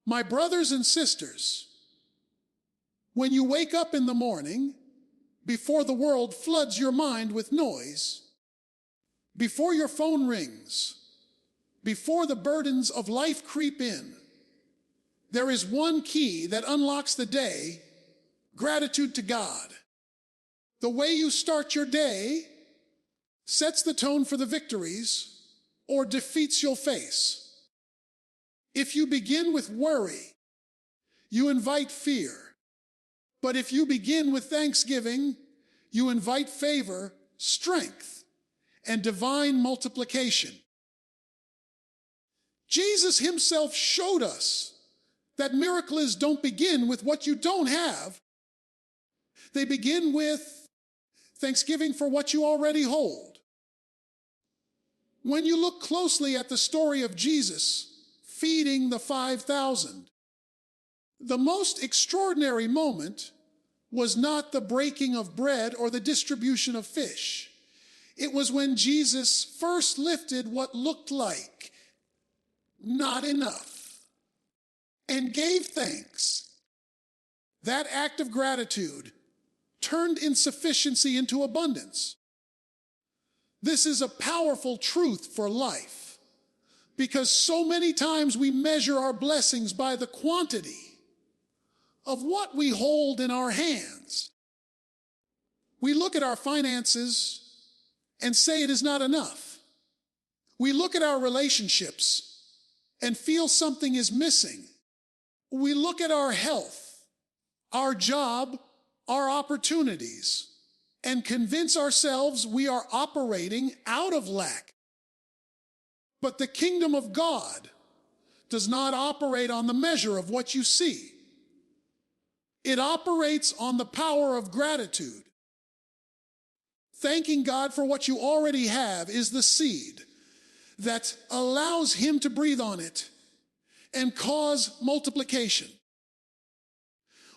My brothers and sisters, when you wake up in the morning, before the world floods your mind with noise, before your phone rings, before the burdens of life creep in, there is one key that unlocks the day: gratitude to God. The way you start your day sets the tone for the victories or defeats you'll face. If you begin with worry, you invite fear. But if you begin with thanksgiving, you invite favor, strength, and divine multiplication. Jesus himself showed us that miracles don't begin with what you don't have. They begin with thanksgiving for what you already hold. When you look closely at the story of Jesus feeding the 5,000, the most extraordinary moment was not the breaking of bread or the distribution of fish. It was when Jesus first lifted what looked like not enough and gave thanks. That act of gratitude turned insufficiency into abundance. This is a powerful truth for life, because so many times we measure our blessings by the quantity of what we hold in our hands. We look at our finances and say it is not enough. We look at our relationships and feel something is missing. We look at our health, our job, our opportunities, and convince ourselves we are operating out of lack. But the kingdom of God does not operate on the measure of what you see. It operates on the power of gratitude. Thanking God for what you already have is the seed that allows him to breathe on it and cause multiplication.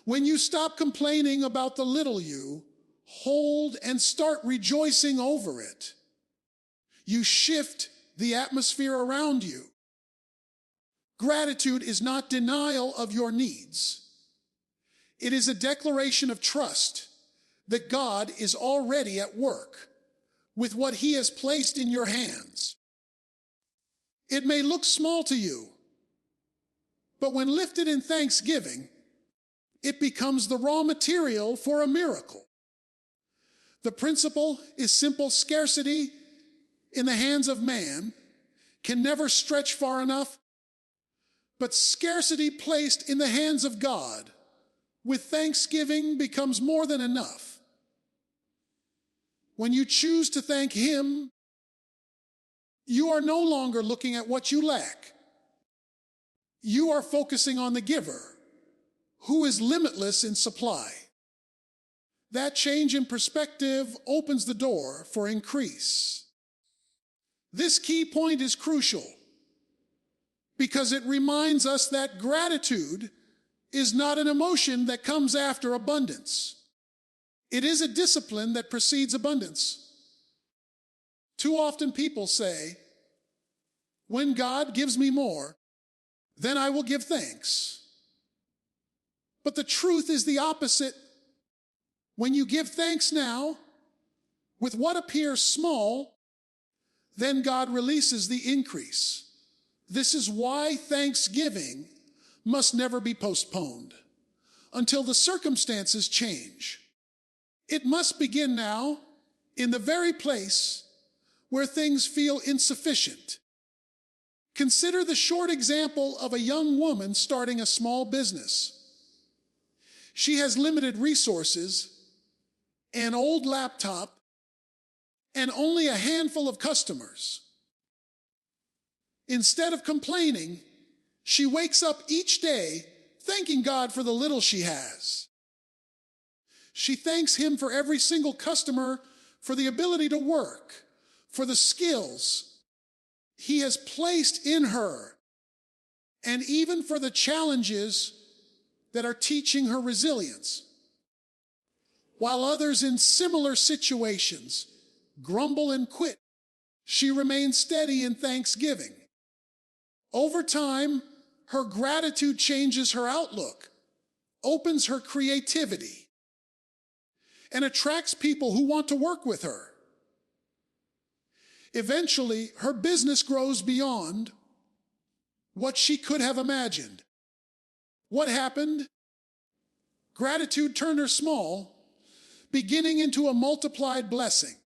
When you stop complaining about the little you hold and start rejoicing over it, you shift the atmosphere around you. Gratitude is not denial of your needs. It is a declaration of trust that God is already at work with what he has placed in your hands. It may look small to you, but when lifted in thanksgiving, it becomes the raw material for a miracle. The principle is simple: scarcity in the hands of man can never stretch far enough, but scarcity placed in the hands of God with thanksgiving becomes more than enough. When you choose to thank him, you are no longer looking at what you lack. You are focusing on the giver, who is limitless in supply. That change in perspective opens the door for increase. This key point is crucial because it reminds us that gratitude is not an emotion that comes after abundance. It is a discipline that precedes abundance. Too often people say, when God gives me more, then I will give thanks. But the truth is the opposite. When you give thanks now, with what appears small, then God releases the increase. This is why thanksgiving must never be postponed until the circumstances change. It must begin now in the very place where things feel insufficient. Consider the short example of a young woman starting a small business. She has limited resources, an old laptop, and only a handful of customers. Instead of complaining, she wakes up each day thanking God for the little she has. She thanks him for every single customer, for the ability to work, for the skills he has placed in her, and even for the challenges that are teaching her resilience. While others in similar situations grumble and quit, she remains steady in thanksgiving. Over time, her gratitude changes her outlook, opens her creativity, and attracts people who want to work with her. Eventually, her business grows beyond what she could have imagined. What happened? Gratitude turned her small, beginning into a multiplied blessing.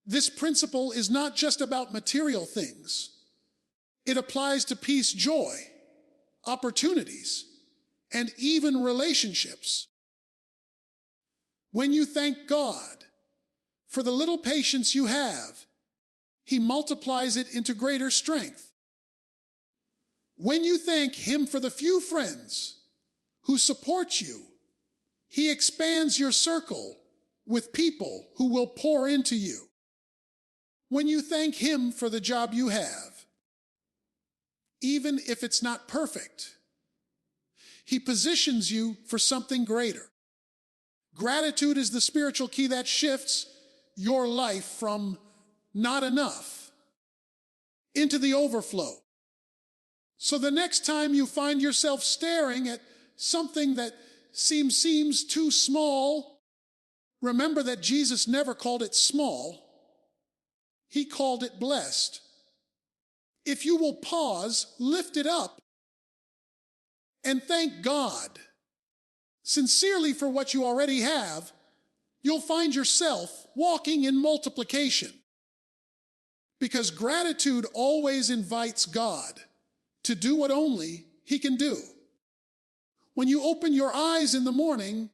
This principle is not just about material things. It applies to peace, joy, opportunities, and even relationships. When you thank God for the little patience you have, He multiplies it into greater strength. When you thank Him for the few friends who support you, He expands your circle with people who will pour into you. When you thank Him for the job you have, even if it's not perfect, He positions you for something greater. Gratitude is the spiritual key that shifts your life from not enough into the overflow. So the next time you find yourself staring at something that seems too small, remember that Jesus never called it small. He called it blessed. If you will pause, lift it up, and thank God sincerely for what you already have, you'll find yourself walking in multiplication. Because gratitude always invites God to do what only He can do. When you open your eyes in the morning,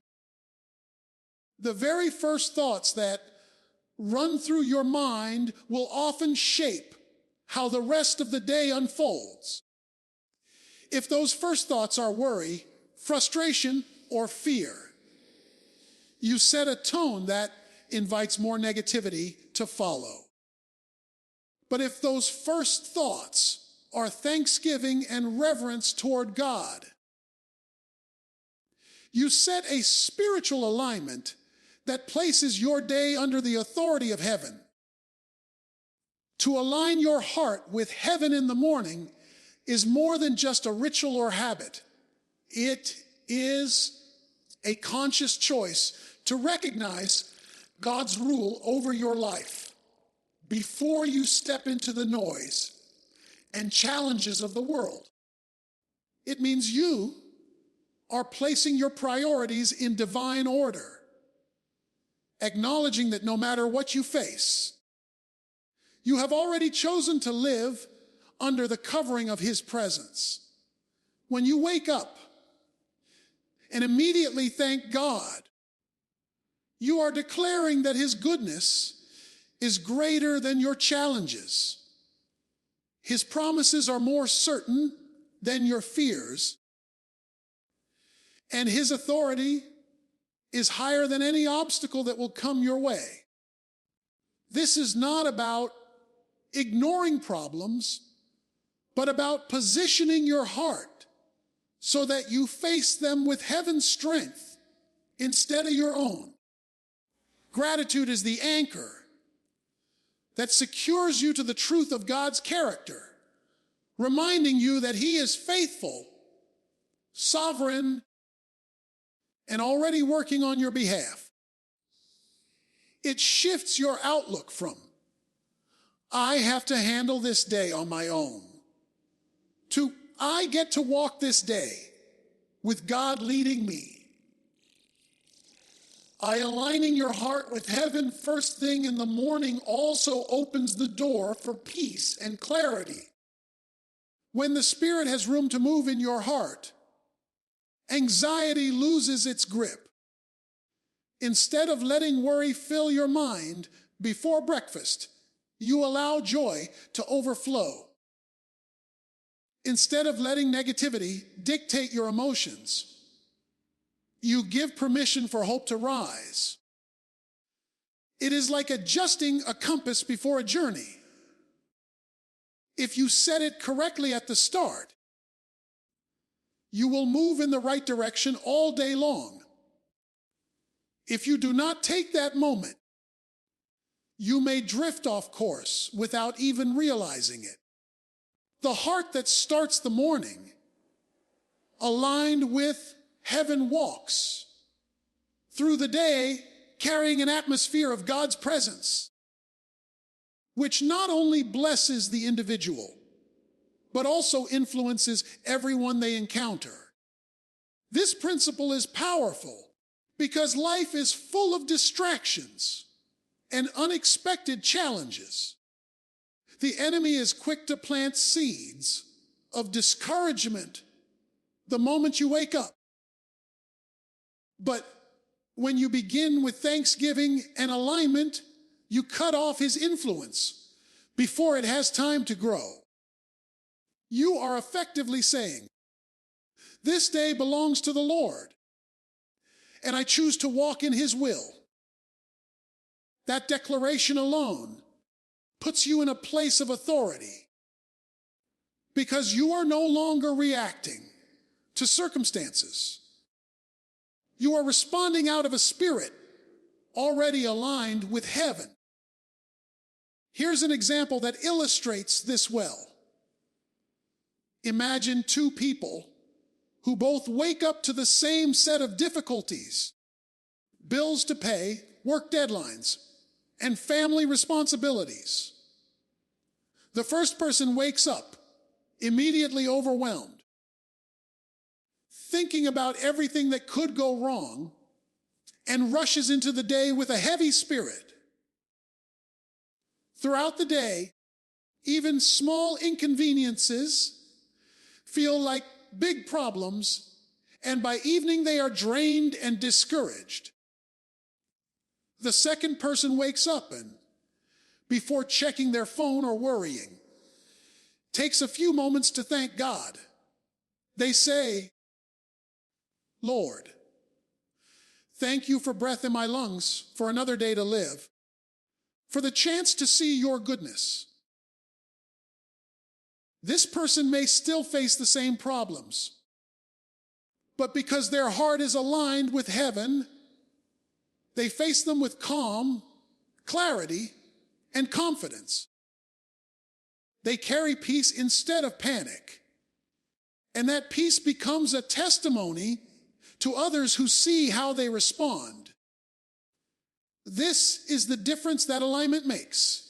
the very first thoughts that run through your mind will often shape how the rest of the day unfolds. If those first thoughts are worry, frustration, or fear, you set a tone that invites more negativity to follow. But if those first thoughts are thanksgiving and reverence toward God, you set a spiritual alignment that places your day under the authority of heaven. To align your heart with heaven in the morning is more than just a ritual or habit. It is a conscious choice to recognize God's rule over your life before you step into the noise and challenges of the world. It means you are placing your priorities in divine order, acknowledging that no matter what you face, you have already chosen to live under the covering of His presence. When you wake up and immediately thank God, you are declaring that His goodness is greater than your challenges. His promises are more certain than your fears, and His authority is higher than any obstacle that will come your way. This is not about ignoring problems, but about positioning your heart so that you face them with heaven's strength instead of your own. Gratitude is the anchor that secures you to the truth of God's character, reminding you that He is faithful, sovereign, and already working on your behalf. It shifts your outlook from, I have to handle this day on my own, to, I get to walk this day with God leading me. Aligning your heart with heaven first thing in the morning also opens the door for peace and clarity. When the Spirit has room to move in your heart, anxiety loses its grip. Instead of letting worry fill your mind before breakfast, you allow joy to overflow. Instead of letting negativity dictate your emotions, you give permission for hope to rise. It is like adjusting a compass before a journey. If you set it correctly at the start, you will move in the right direction all day long. If you do not take that moment, you may drift off course without even realizing it. The heart that starts the morning aligned with heaven walks through the day carrying an atmosphere of God's presence, which not only blesses the individual, but also influences everyone they encounter. This principle is powerful because life is full of distractions and unexpected challenges. The enemy is quick to plant seeds of discouragement the moment you wake up. But when you begin with thanksgiving and alignment, you cut off his influence before it has time to grow. You are effectively saying, "This day belongs to the Lord, and I choose to walk in his will." That declaration alone puts you in a place of authority because you are no longer reacting to circumstances. You are responding out of a spirit already aligned with heaven. Here's an example that illustrates this well. Imagine two people who both wake up to the same set of difficulties: bills to pay, work deadlines, and family responsibilities. The first person wakes up immediately overwhelmed, thinking about everything that could go wrong, and rushes into the day with a heavy spirit. Throughout the day, even small inconveniences feel like big problems, and by evening they are drained and discouraged. The second person wakes up and, before checking their phone or worrying, takes a few moments to thank God. They say, "Lord, thank you for breath in my lungs, for another day to live, for the chance to see your goodness." This person may still face the same problems, but because their heart is aligned with heaven, they face them with calm, clarity, and confidence. They carry peace instead of panic, and that peace becomes a testimony to others who see how they respond. This is the difference that alignment makes.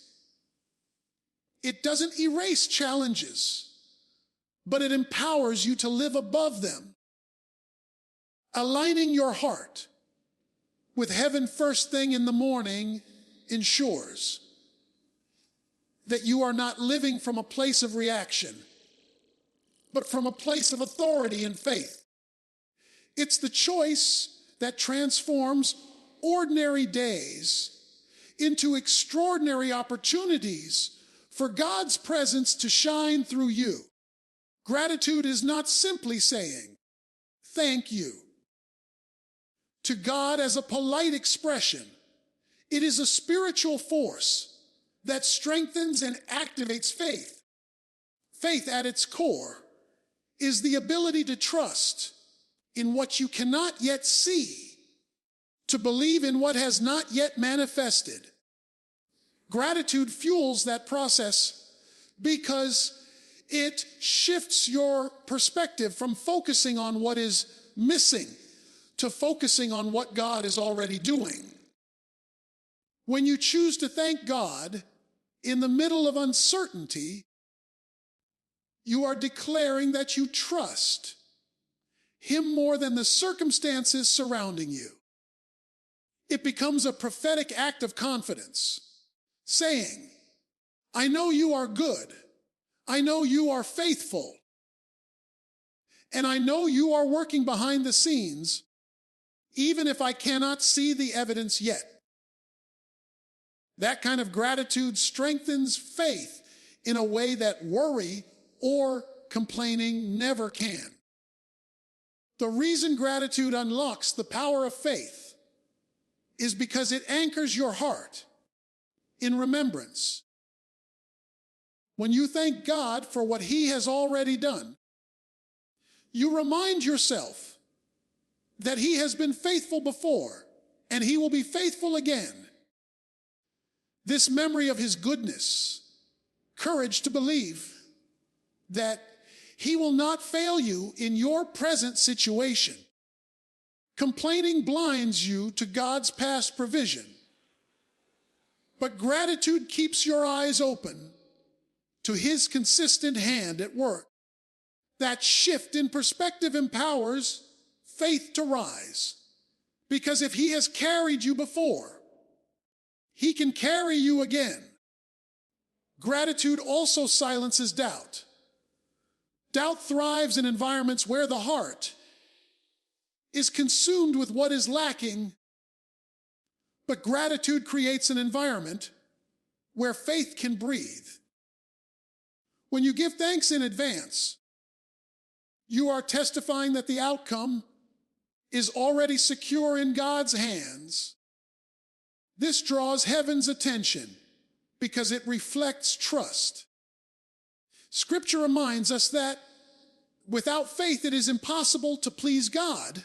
It doesn't erase challenges, but it empowers you to live above them. Aligning your heart with heaven first thing in the morning ensures that you are not living from a place of reaction, but from a place of authority and faith. It's the choice that transforms ordinary days into extraordinary opportunities for God's presence to shine through you. Gratitude is not simply saying, "Thank you" to God as a polite expression. It is a spiritual force that strengthens and activates faith. Faith at its core is the ability to trust in what you cannot yet see, to believe in what has not yet manifested. Gratitude fuels that process because it shifts your perspective from focusing on what is missing to focusing on what God is already doing. When you choose to thank God in the middle of uncertainty, you are declaring that you trust Him more than the circumstances surrounding you. It becomes a prophetic act of confidence, saying, "I know you are good. I know you are faithful. And I know you are working behind the scenes, even if I cannot see the evidence yet." That kind of gratitude strengthens faith in a way that worry or complaining never can. The reason gratitude unlocks the power of faith is because it anchors your heart in remembrance. When you thank God for what He has already done, you remind yourself that He has been faithful before and He will be faithful again. This memory of His goodness, courage to believe, that He will not fail you in your present situation. Complaining blinds you to God's past provision. But gratitude keeps your eyes open to His consistent hand at work. That shift in perspective empowers faith to rise. Because if He has carried you before, He can carry you again. Gratitude also silences doubt. Doubt thrives in environments where the heart is consumed with what is lacking, but gratitude creates an environment where faith can breathe. When you give thanks in advance, you are testifying that the outcome is already secure in God's hands. This draws heaven's attention because it reflects trust. Scripture reminds us that without faith it is impossible to please God,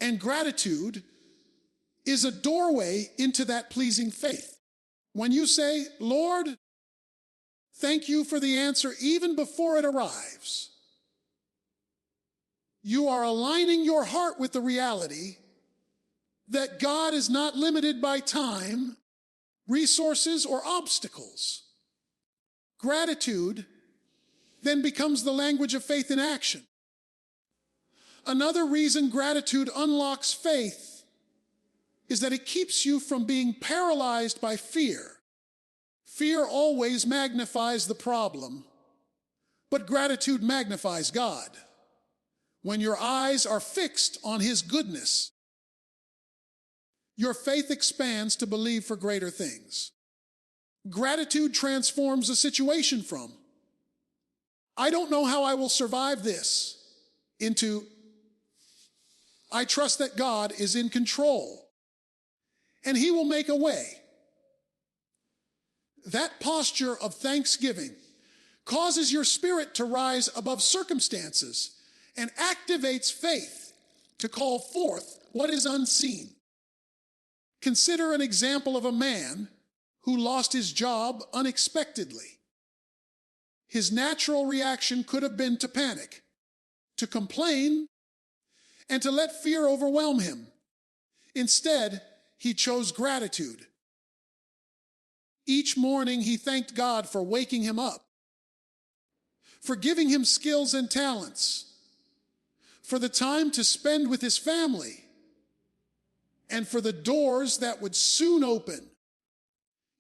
and gratitude is a doorway into that pleasing faith. When you say, Lord, thank you for the answer even before it arrives, you are aligning your heart with the reality that God is not limited by time, resources, or obstacles. Gratitude then becomes the language of faith in action. Another reason gratitude unlocks faith is that it keeps you from being paralyzed by fear. Fear always magnifies the problem, but gratitude magnifies God. When your eyes are fixed on His goodness, your faith expands to believe for greater things. Gratitude transforms a situation from, I don't know how I will survive this, into, I trust that God is in control and He will make a way. That posture of thanksgiving causes your spirit to rise above circumstances and activates faith to call forth what is unseen. Consider an example of a man who lost his job unexpectedly. His natural reaction could have been to panic, to complain, and to let fear overwhelm him. Instead, he chose gratitude. Each morning he thanked God for waking him up, for giving him skills and talents, for the time to spend with his family, and for the doors that would soon open.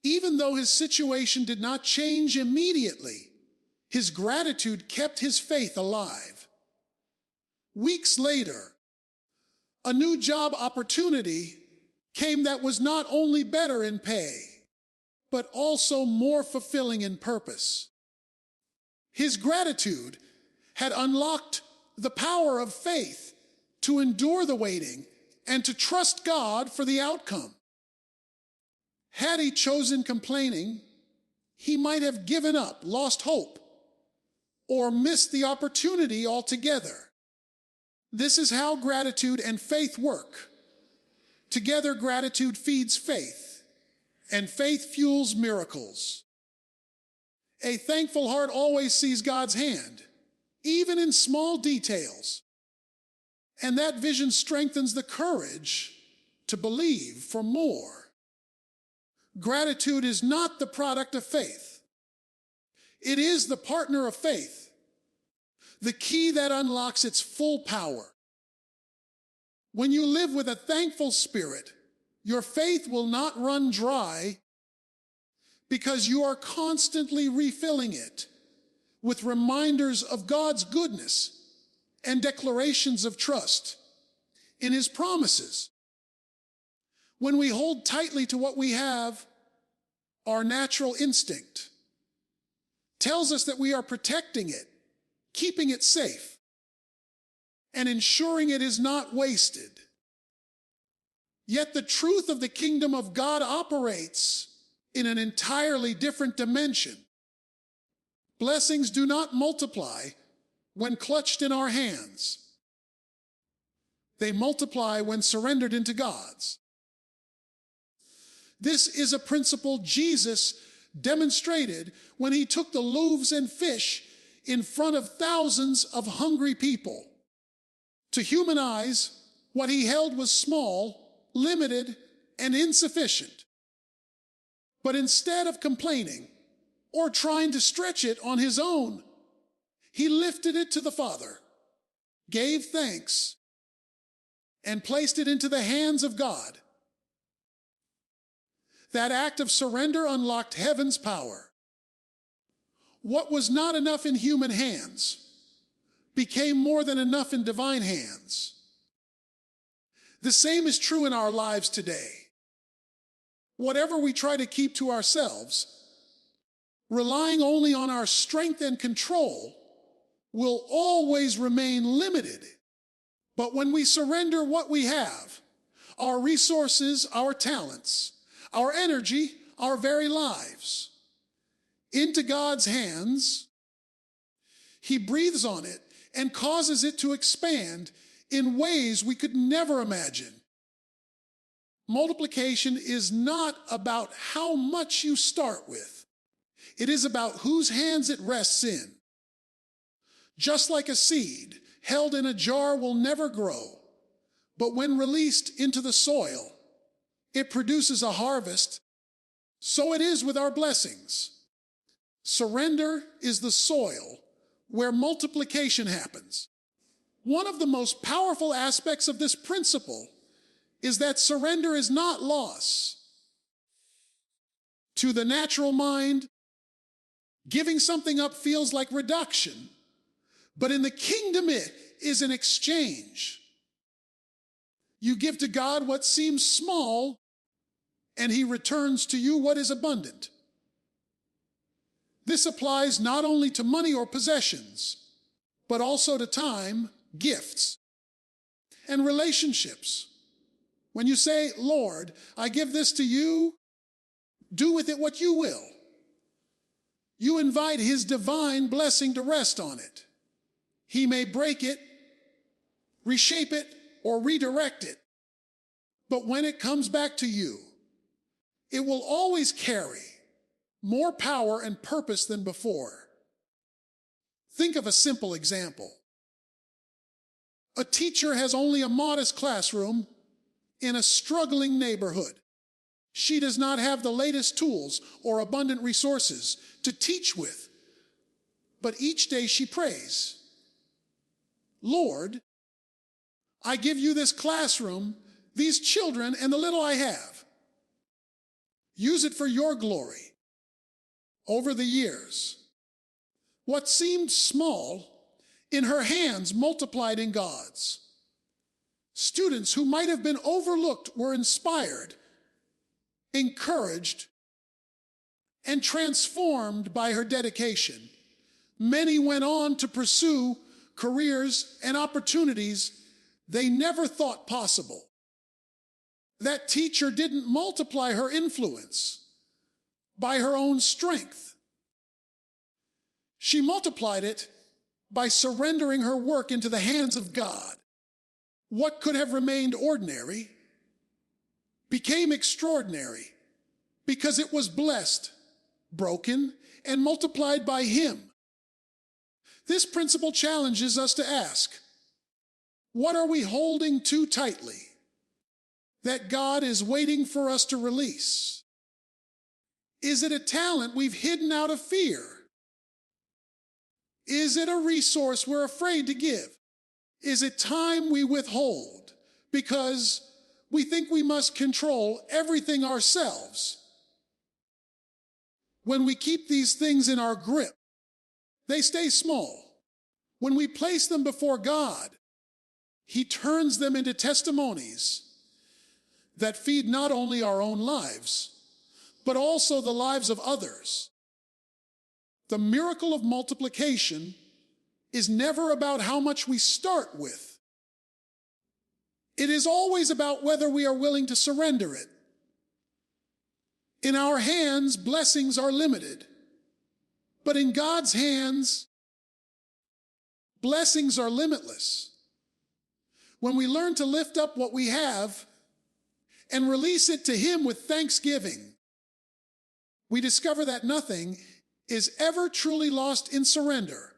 Even though his situation did not change immediately, his gratitude kept his faith alive. Weeks later, a new job opportunity came that was not only better in pay, but also more fulfilling in purpose. His gratitude had unlocked the power of faith to endure the waiting and to trust God for the outcome. Had he chosen complaining, he might have given up, lost hope, or missed the opportunity altogether. This is how gratitude and faith work. Together, gratitude feeds faith, and faith fuels miracles. A thankful heart always sees God's hand, even in small details. And that vision strengthens the courage to believe for more. Gratitude is not the product of faith. It is the partner of faith, the key that unlocks its full power. When you live with a thankful spirit, your faith will not run dry because you are constantly refilling it with reminders of God's goodness and declarations of trust in His promises. When we hold tightly to what we have, our natural instinct tells us that we are protecting it, keeping it safe, and ensuring it is not wasted. Yet the truth of the kingdom of God operates in an entirely different dimension. Blessings do not multiply when clutched in our hands. They multiply when surrendered into God's. This is a principle Jesus demonstrated when He took the loaves and fish in front of thousands of hungry people. To human eyes, what he held was small, limited, and insufficient. But instead of complaining or trying to stretch it on his own, he lifted it to the Father, gave thanks, and placed it into the hands of God. That act of surrender unlocked heaven's power. What was not enough in human hands became more than enough in divine hands. The same is true in our lives today. Whatever we try to keep to ourselves, relying only on our strength and control, will always remain limited. But when we surrender what we have, our resources, our talents, our energy, our very lives, into God's hands, He breathes on it and causes it to expand in ways we could never imagine. Multiplication is not about how much you start with. It is about whose hands it rests in. Just like a seed held in a jar will never grow, but when released into the soil, it produces a harvest. So it is with our blessings. Surrender is the soil where multiplication happens. One of the most powerful aspects of this principle is that surrender is not loss. To the natural mind, giving something up feels like reduction, but in the kingdom it is an exchange. You give to God what seems small, and He returns to you what is abundant. This applies not only to money or possessions, but also to time, gifts, and relationships. When you say, Lord, I give this to you, do with it what you will. You invite His divine blessing to rest on it. He may break it, reshape it, or redirect it. But when it comes back to you, it will always carry more power and purpose than before. Think of a simple example. A teacher has only a modest classroom in a struggling neighborhood. She does not have the latest tools or abundant resources to teach with. But each day she prays, Lord, I give you this classroom, these children, and the little I have. Use it for your glory. Over the years, what seemed small in her hands multiplied in God's. Students who might have been overlooked were inspired, encouraged, and transformed by her dedication. Many went on to pursue careers and opportunities they never thought possible. That teacher didn't multiply her influence by her own strength. She multiplied it by surrendering her work into the hands of God. What could have remained ordinary became extraordinary because it was blessed, broken, and multiplied by Him. This principle challenges us to ask, what are we holding too tightly that God is waiting for us to release? Is it a talent we've hidden out of fear? Is it a resource we're afraid to give? Is it time we withhold because we think we must control everything ourselves? When we keep these things in our grip, they stay small. When we place them before God, He turns them into testimonies that feed not only our own lives, but also the lives of others. The miracle of multiplication is never about how much we start with. It is always about whether we are willing to surrender it. In our hands, blessings are limited, but in God's hands, blessings are limitless. When we learn to lift up what we have and release it to Him with thanksgiving, we discover that nothing is ever truly lost in surrender.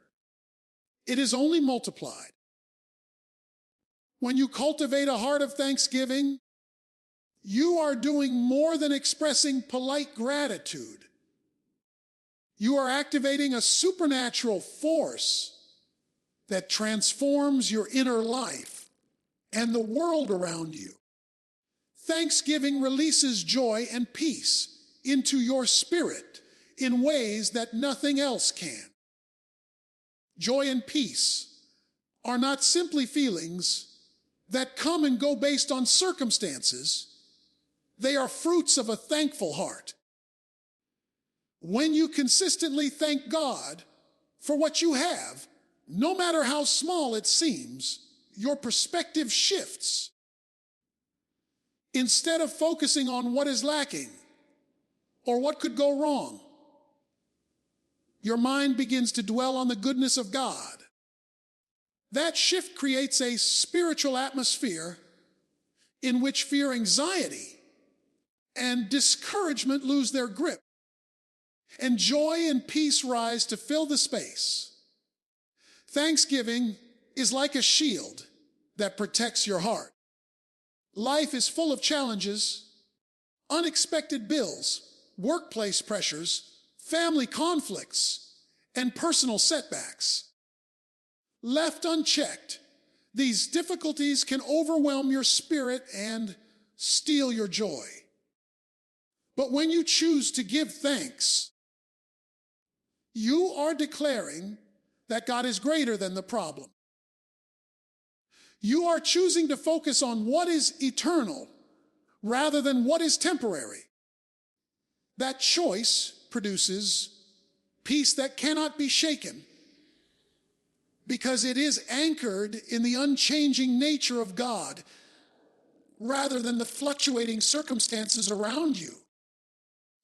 it is only multiplied. When you cultivate a heart of thanksgiving, you are doing more than expressing polite gratitude. You are activating a supernatural force that transforms your inner life and the world around you. Thanksgiving releases joy and peace into your spirit in ways that nothing else can. Joy and peace are not simply feelings that come and go based on circumstances. They are fruits of a thankful heart. When you consistently thank God for what you have, no matter how small it seems, your perspective shifts. Instead of focusing on what is lacking or what could go wrong, your mind begins to dwell on the goodness of God. That shift creates a spiritual atmosphere in which fear, anxiety, and discouragement lose their grip, and joy and peace rise to fill the space. Thanksgiving is like a shield that protects your heart. Life is full of challenges, unexpected bills, workplace pressures, family conflicts, and personal setbacks. Left unchecked, these difficulties can overwhelm your spirit and steal your joy. But when you choose to give thanks, you are declaring that God is greater than the problem. You are choosing to focus on what is eternal rather than what is temporary. That choice produces peace that cannot be shaken because it is anchored in the unchanging nature of God rather than the fluctuating circumstances around you.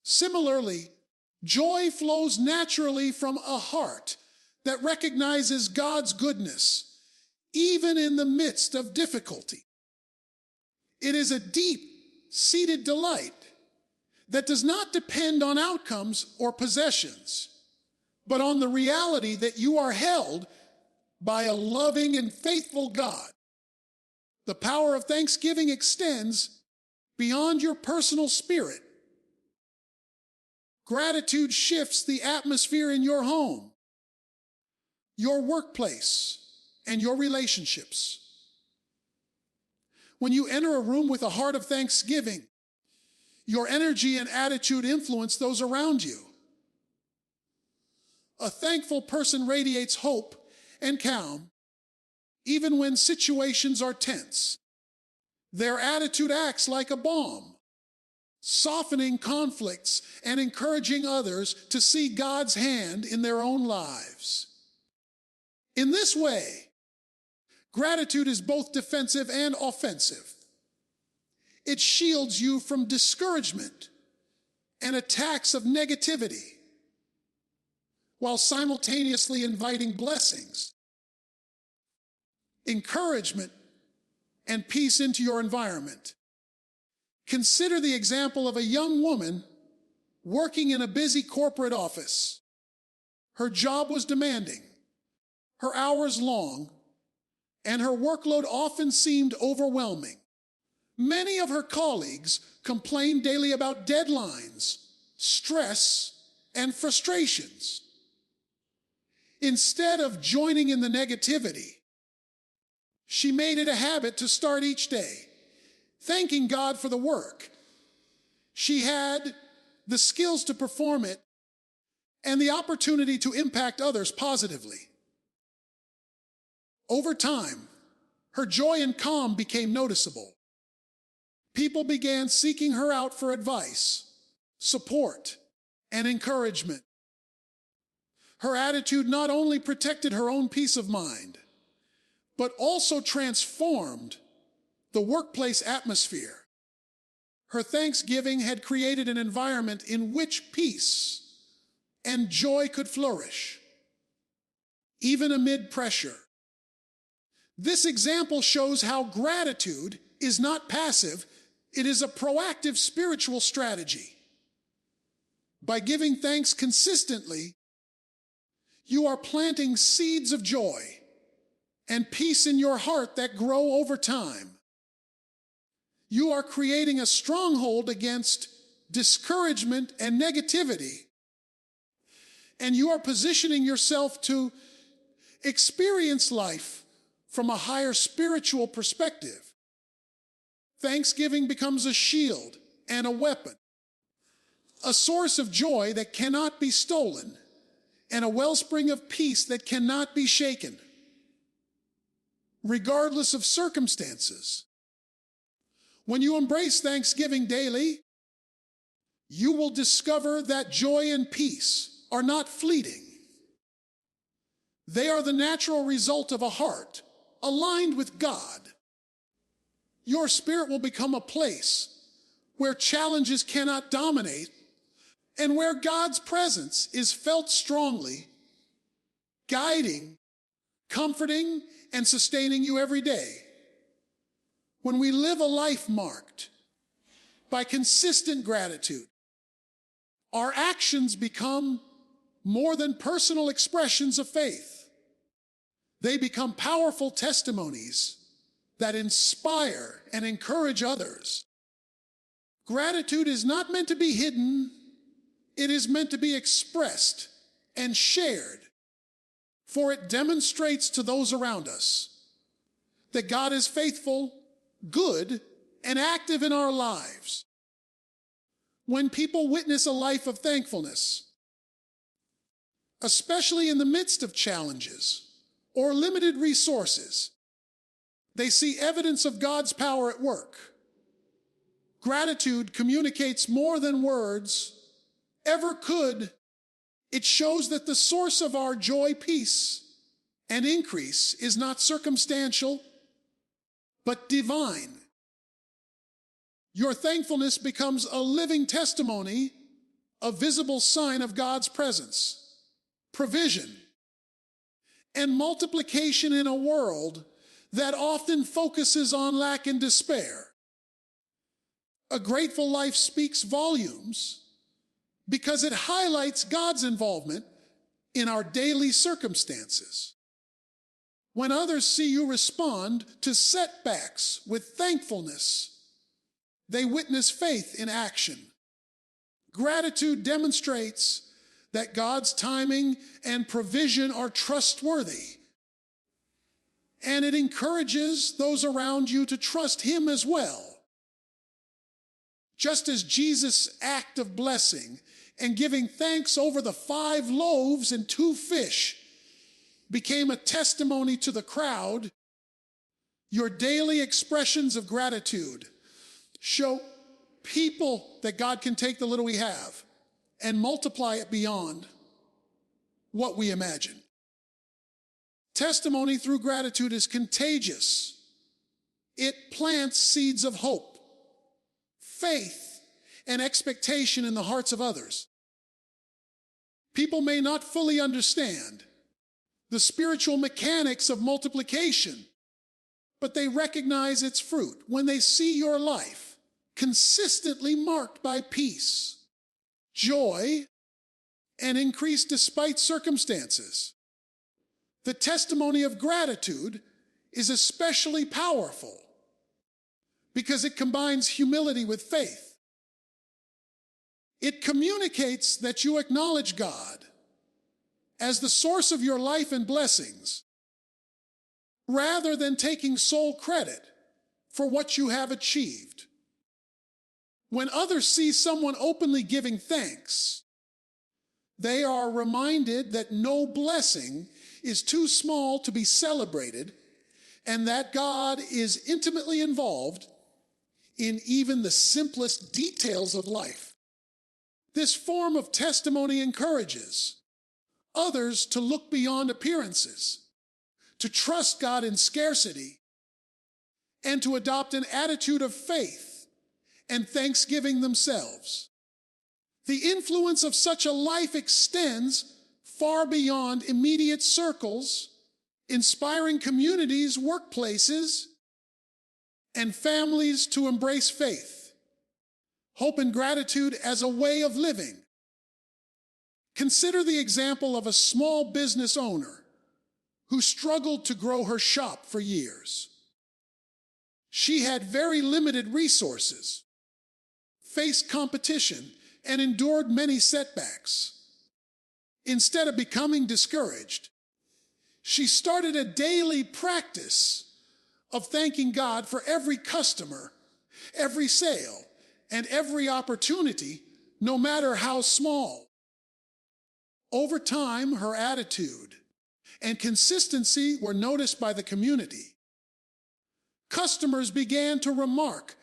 Similarly, joy flows naturally from a heart that recognizes God's goodness, even in the midst of difficulty. It is a deep-seated delight that does not depend on outcomes or possessions, but on the reality that you are held by a loving and faithful God. The power of thanksgiving extends beyond your personal spirit. Gratitude shifts the atmosphere in your home, your workplace, and your relationships. When you enter a room with a heart of thanksgiving, your energy and attitude influence those around you. A thankful person radiates hope and calm, even when situations are tense. Their attitude acts like a balm, softening conflicts and encouraging others to see God's hand in their own lives. In this way, gratitude is both defensive and offensive. It shields you from discouragement and attacks of negativity, while simultaneously inviting blessings, encouragement, and peace into your environment. Consider the example of a young woman working in a busy corporate office. Her job was demanding, her hours long, and her workload often seemed overwhelming. Many of her colleagues complained daily about deadlines, stress, and frustrations. Instead of joining in the negativity, she made it a habit to start each day thanking God for the work. She had the skills to perform it and the opportunity to impact others positively. Over time, her joy and calm became noticeable. People began seeking her out for advice, support, and encouragement. Her attitude not only protected her own peace of mind, but also transformed the workplace atmosphere. Her thanksgiving had created an environment in which peace and joy could flourish, even amid pressure. This example shows how gratitude is not passive, it is a proactive spiritual strategy. By giving thanks consistently, You are planting seeds of joy and peace in your heart that grow over time. You are creating a stronghold against discouragement and negativity. And you are positioning yourself to experience life from a higher spiritual perspective. Thanksgiving becomes a shield and a weapon, a source of joy that cannot be stolen, and a wellspring of peace that cannot be shaken, regardless of circumstances. When you embrace Thanksgiving daily, you will discover that joy and peace are not fleeting. They are the natural result of a heart aligned with God. Your spirit will become a place where challenges cannot dominate and where God's presence is felt strongly, guiding, comforting, and sustaining you every day. When we live a life marked by consistent gratitude, our actions become more than personal expressions of faith. They become powerful testimonies that inspire and encourage others. Gratitude is not meant to be hidden. It is meant to be expressed and shared, for it demonstrates to those around us that God is faithful, good, and active in our lives. When people witness a life of thankfulness, especially in the midst of challenges or limited resources, they see evidence of God's power at work. Gratitude communicates more than words ever could. It shows that the source of our joy, peace, and increase is not circumstantial, but divine. Your thankfulness becomes a living testimony, a visible sign of God's presence, provision, and multiplication in a world that often focuses on lack and despair. A grateful life speaks volumes because it highlights God's involvement in our daily circumstances. When others see you respond to setbacks with thankfulness, they witness faith in action. Gratitude demonstrates that God's timing and provision are trustworthy, and it encourages those around you to trust Him as well. Just as Jesus' act of blessing and giving thanks over the 5 loaves and 2 fish became a testimony to the crowd, your daily expressions of gratitude show people that God can take the little we have and multiply it beyond what we imagine. Testimony through gratitude is contagious. It plants seeds of hope, faith, and expectation in the hearts of others. People may not fully understand the spiritual mechanics of multiplication, but they recognize its fruit when they see your life consistently marked by peace, joy, and increase despite circumstances. The testimony of gratitude is especially powerful because it combines humility with faith. It communicates that you acknowledge God as the source of your life and blessings, rather than taking sole credit for what you have achieved. When others see someone openly giving thanks, they are reminded that no blessing is too small to be celebrated, and that God is intimately involved in even the simplest details of life. This form of testimony encourages others to look beyond appearances, to trust God in scarcity, and to adopt an attitude of faith and thanksgiving themselves. The influence of such a life extends far beyond immediate circles, inspiring communities, workplaces, and families to embrace faith, hope, and gratitude as a way of living. Consider the example of a small business owner who struggled to grow her shop for years. She had very limited resources, faced competition, and endured many setbacks. Instead of becoming discouraged, she started a daily practice of thanking God for every customer, every sale, and every opportunity, no matter how small. Over time, her attitude and consistency were noticed by the community. Customers began to remark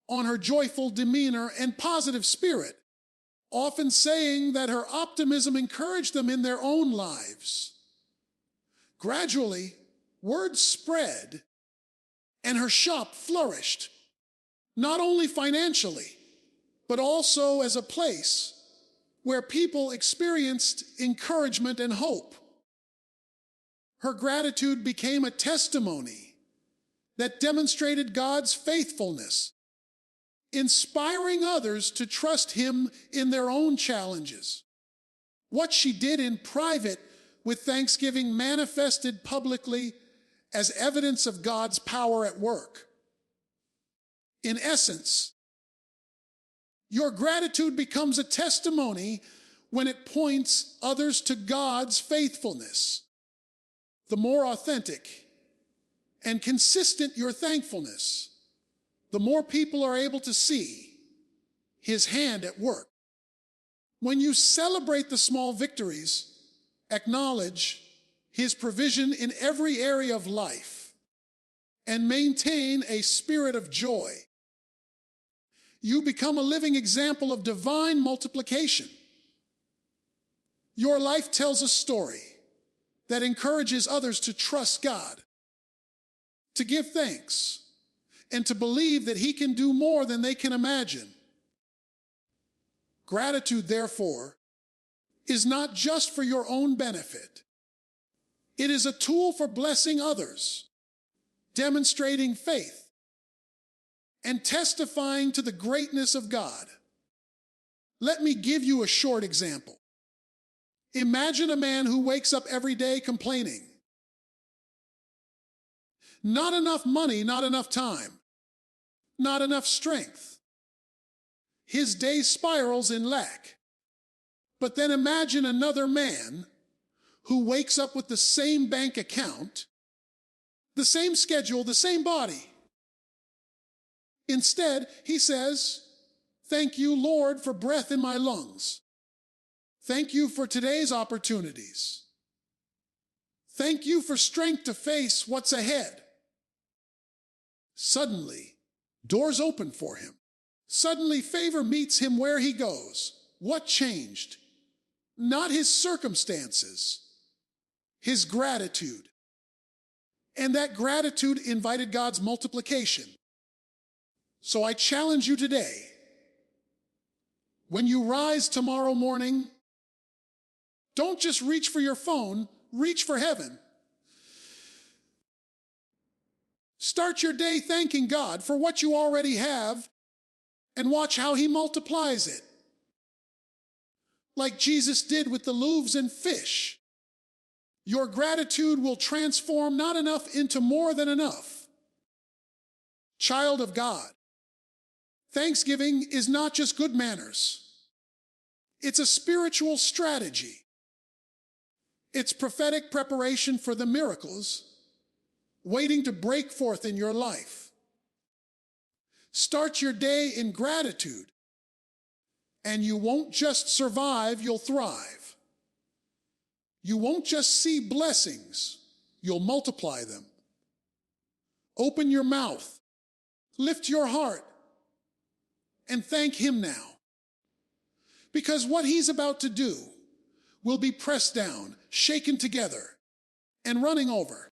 on her joyful demeanor and positive spirit, often saying that her optimism encouraged them in their own lives. Gradually, word spread, and her shop flourished, not only financially, but also as a place where people experienced encouragement and hope. Her gratitude became a testimony that demonstrated God's faithfulness, inspiring others to trust Him in their own challenges. What she did in private with thanksgiving manifested publicly as evidence of God's power at work. In essence, your gratitude becomes a testimony when it points others to God's faithfulness. The more authentic and consistent your thankfulness, the more people are able to see His hand at work. When you celebrate the small victories, acknowledge His provision in every area of life, and maintain a spirit of joy, you become a living example of divine multiplication. Your life tells a story that encourages others to trust God, to give thanks, and to believe that He can do more than they can imagine. Gratitude, therefore, is not just for your own benefit. It is a tool for blessing others, demonstrating faith, and testifying to the greatness of God. Let me give you a short example. Imagine a man who wakes up every day complaining. Not enough money, not enough time, not enough strength. His day spirals in lack. But then imagine another man who wakes up with the same bank account, the same schedule, the same body. Instead, he says, "Thank you, Lord, for breath in my lungs. Thank you for today's opportunities. Thank you for strength to face what's ahead." Suddenly, doors open for him. Suddenly, favor meets him where he goes. What changed? Not his circumstances, his gratitude. And that gratitude invited God's multiplication. So I challenge you today, when you rise tomorrow morning, don't just reach for your phone, reach for heaven. Start your day thanking God for what you already have and watch how He multiplies it. Like Jesus did with the loaves and fish. Your gratitude will transform not enough into more than enough. Child of God, Thanksgiving is not just good manners. It's a spiritual strategy. It's prophetic preparation for the miracles waiting to break forth in your life. Start your day in gratitude, and you won't just survive, you'll thrive. You won't just see blessings, you'll multiply them. Open your mouth, lift your heart, and thank Him now. Because what He's about to do will be pressed down, shaken together, and running over.